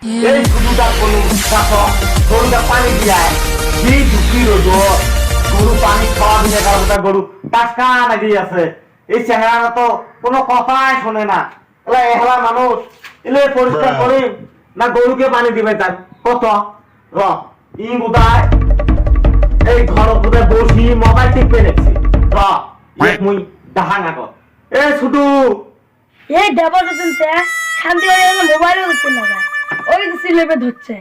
এই গরুটা কোনো দেখো গরুটা পানি দিয়ায় কি ঢুকি রোদ গরু পানি খাওয়া দিলে কারণটা গরু টাকা নাকি আছে এই চেহারা তো কোনো কথাই শোনে না এলা এহলা মানুষ এলে পরিষ্কার করে না গরুকে পানি দিবে তার কত র ই উদায় এই ঘর উপরে বসি মোবাইল টিপে নেছি র মুই ডাহাঙা কর এ ছুটু এই দেবর শুনতে শান্তি হয়ে গেলে মোবাইলও দেখতে না যায় ওই তো সিলেবে ধরছে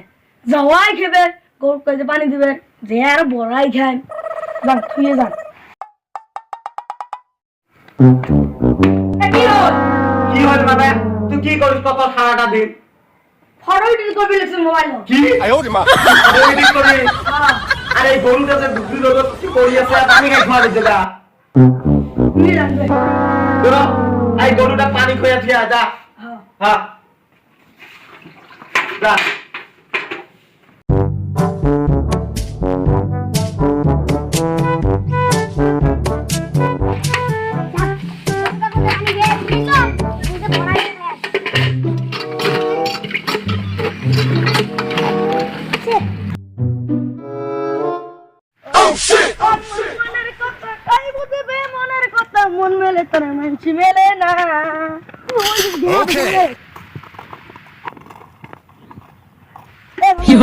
যাওয়াই খেবে গরু কাজে পানি দিবে যে আর বড়াই খায় যান থুয়ে যান কি হল বাবা তুই কি করিস কত সারাটা দিন ফটো এডিট করবি লিখছে মোবাইল কি এডিট করি আরে গরুটা যে দুধ রোদ কি করি আছে পানি খাই খাওয়া দিতে যা নিয়ে রাখবে ধরো এই গরুটা পানি খোয়া থিয়া যা হ্যাঁ হ্যাঁ যা মন মেলে তোর মানছি মেলে না Okay. কি